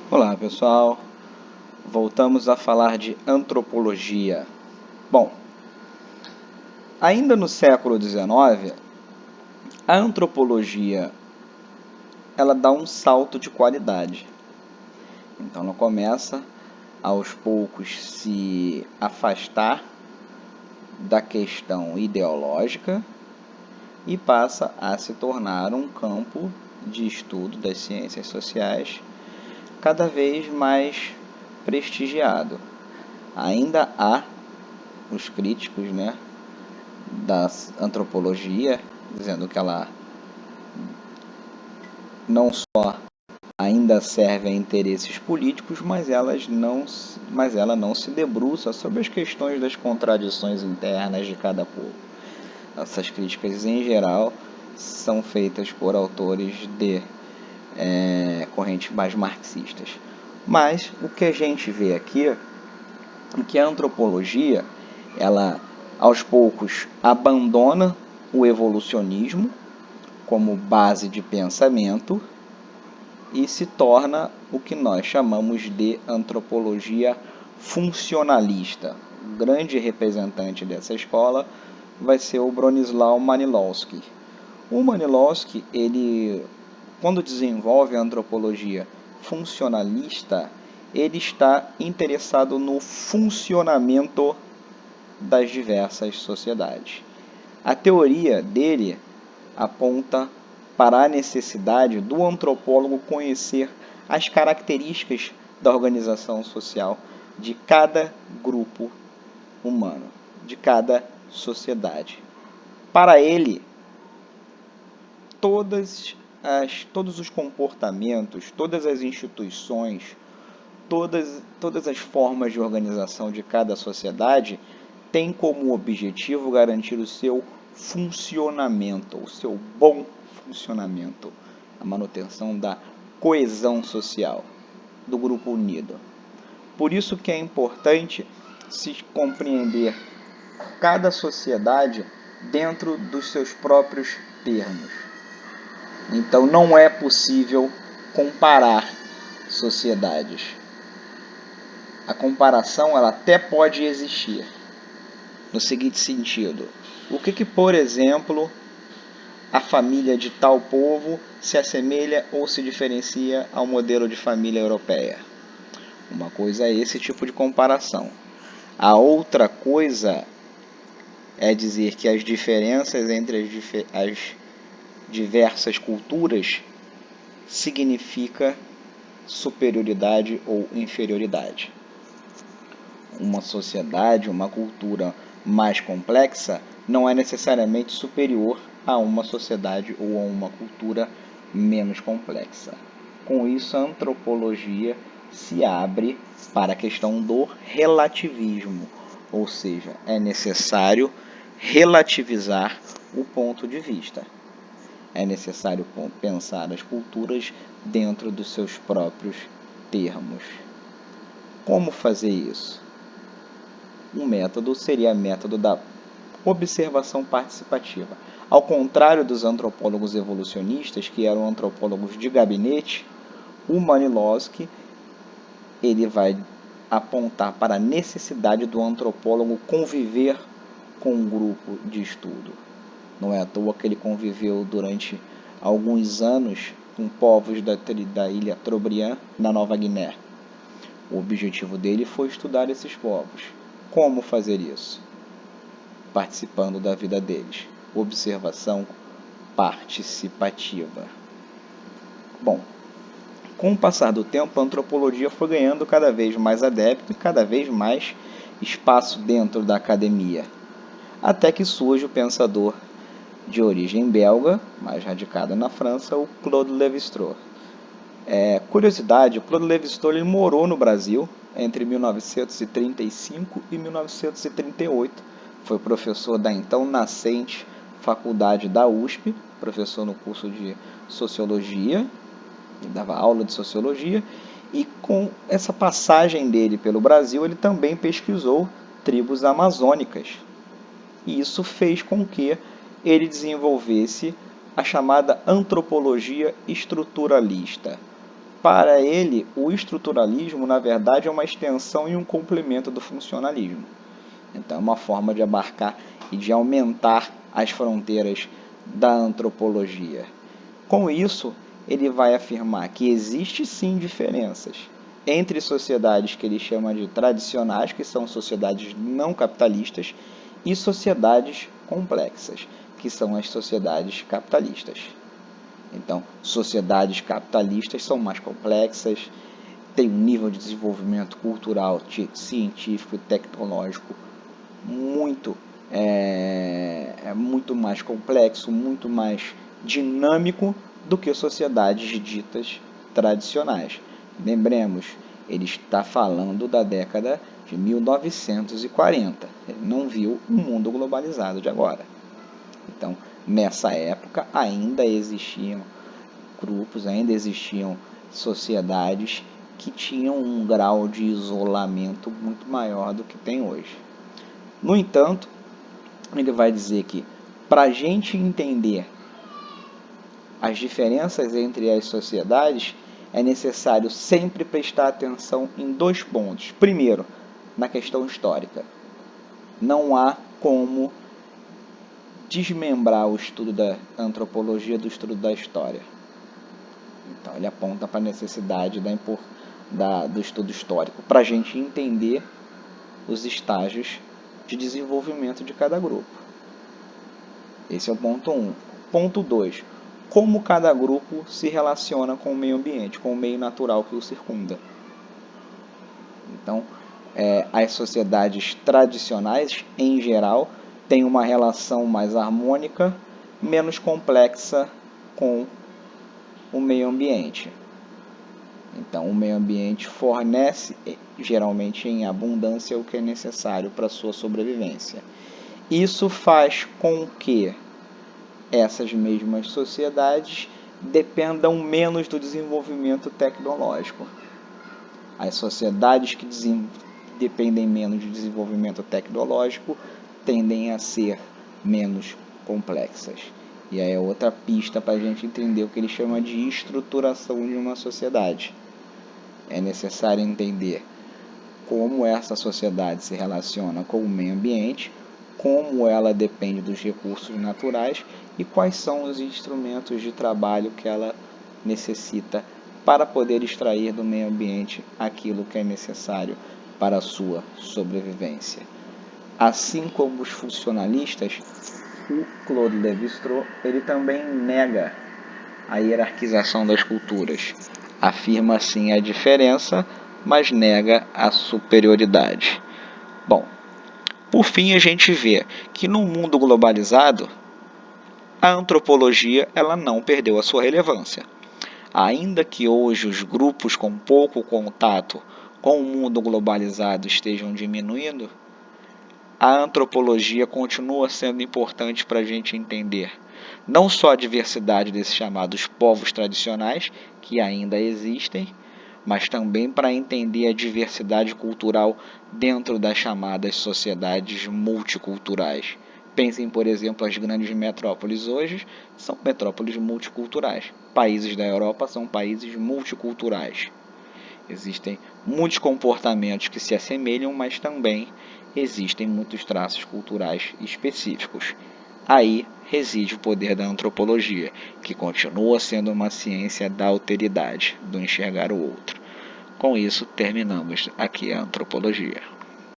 Olá pessoal, voltamos a falar de antropologia. Bom, ainda no século XIX, a antropologia ela dá um salto de qualidade. Então ela começa aos poucos se afastar da questão ideológica e passa a se tornar um campo de estudo das ciências sociais cada vez mais prestigiado. Ainda há os críticos, da antropologia, dizendo que ela não só ainda serve a interesses políticos, mas ela não se debruça sobre as questões das contradições internas de cada povo. Essas críticas, em geral, são feitas por autores de correntes mais marxistas. Mas o que a gente vê aqui é que a antropologia, ela aos poucos abandona o evolucionismo como base de pensamento e se torna o que nós chamamos de antropologia funcionalista. O grande representante dessa escola vai ser o Bronisław Manilowski. O Manilowski, quando desenvolve a antropologia funcionalista, ele está interessado no funcionamento das diversas sociedades. A teoria dele aponta para a necessidade do antropólogo conhecer as características da organização social de cada grupo humano, de cada sociedade. Para ele, todos os comportamentos, todas as instituições, todas as formas de organização de cada sociedade têm como objetivo garantir o seu funcionamento, o seu bom funcionamento, a manutenção da coesão social do grupo unido. Por isso que é importante se compreender cada sociedade dentro dos seus próprios termos. Então não é possível comparar sociedades. A comparação ela até pode existir, no seguinte sentido: o que, por exemplo, a família de tal povo se assemelha ou se diferencia ao modelo de família europeia? Uma coisa é esse tipo de comparação. A outra coisa é dizer que as diferenças entre as diversas culturas significa superioridade ou inferioridade. Uma sociedade, uma cultura mais complexa não é necessariamente superior a uma sociedade ou a uma cultura menos complexa. Com isso, a antropologia se abre para a questão do relativismo, ou seja, é necessário relativizar o ponto de vista. É necessário pensar as culturas dentro dos seus próprios termos. Como fazer isso? Um método seria o método da observação participativa. Ao contrário dos antropólogos evolucionistas, que eram antropólogos de gabinete, o Manilowski ele vai apontar para a necessidade do antropólogo conviver com um grupo de estudo. Não é à toa que ele conviveu durante alguns anos com povos da ilha Trobriand, na Nova Guiné. O objetivo dele foi estudar esses povos. Como fazer isso? Participando da vida deles. Observação participativa. Bom, com o passar do tempo, a antropologia foi ganhando cada vez mais adepto e cada vez mais espaço dentro da academia. Até que surge o pensador de origem belga, mais radicado na França, o Claude Lévi-Strauss. Curiosidade, o Claude Lévi-Strauss ele morou no Brasil entre 1935 e 1938. Foi professor da então nascente faculdade da USP, professor no curso de Sociologia, ele dava aula de Sociologia, e com essa passagem dele pelo Brasil, ele também pesquisou tribos amazônicas. E isso fez com que ele desenvolvesse a chamada antropologia estruturalista. para ele, o estruturalismo, na verdade, é uma extensão e um complemento do funcionalismo. Então, é uma forma de abarcar e de aumentar as fronteiras da antropologia. Com isso, ele vai afirmar que existe sim diferenças entre sociedades que ele chama de tradicionais, que são sociedades não capitalistas, e sociedades complexas, que são as sociedades capitalistas. Então, sociedades capitalistas são mais complexas, têm um nível de desenvolvimento cultural, científico e tecnológico muito mais complexo, muito mais dinâmico do que sociedades ditas tradicionais. Lembremos, ele está falando da década de 1940. Ele não viu o mundo globalizado de agora. Então, nessa época, ainda existiam grupos, ainda existiam sociedades que tinham um grau de isolamento muito maior do que tem hoje. No entanto, ele vai dizer que para a gente entender as diferenças entre as sociedades, é necessário sempre prestar atenção em dois pontos. Primeiro, na questão histórica. Não há como desmembrar o estudo da antropologia do estudo da história. Então, ele aponta para a necessidade do estudo histórico, para a gente entender os estágios de desenvolvimento de cada grupo. Esse é o ponto 1. Ponto 2. Como cada grupo se relaciona com o meio ambiente, com o meio natural que o circunda. Então, as sociedades tradicionais, em geral, têm uma relação mais harmônica, menos complexa com o meio ambiente. Então, o meio ambiente fornece, geralmente em abundância, o que é necessário para a sua sobrevivência. Isso faz com que essas mesmas sociedades dependam menos do desenvolvimento tecnológico. As sociedades que dependem menos de desenvolvimento tecnológico tendem a ser menos complexas. E aí é outra pista para a gente entender o que ele chama de estruturação de uma sociedade. É necessário entender como essa sociedade se relaciona com o meio ambiente, como ela depende dos recursos naturais e quais são os instrumentos de trabalho que ela necessita para poder extrair do meio ambiente aquilo que é necessário para a sua sobrevivência. Assim como os funcionalistas, o Claude Lévi-Strauss ele também nega a hierarquização das culturas. Afirma sim a diferença, mas nega a superioridade. Bom, por fim a gente vê que no mundo globalizado, a antropologia ela não perdeu a sua relevância. Ainda que hoje os grupos com pouco contato com o mundo globalizado estejam diminuindo, a antropologia continua sendo importante para a gente entender não só a diversidade desses chamados povos tradicionais, que ainda existem, mas também para entender a diversidade cultural dentro das chamadas sociedades multiculturais. Pensem, por exemplo, as grandes metrópoles hoje são metrópoles multiculturais. Países da Europa são países multiculturais. Existem muitos comportamentos que se assemelham, mas também existem muitos traços culturais específicos. Aí reside o poder da antropologia, que continua sendo uma ciência da alteridade, do enxergar o outro. Com isso, terminamos aqui a antropologia.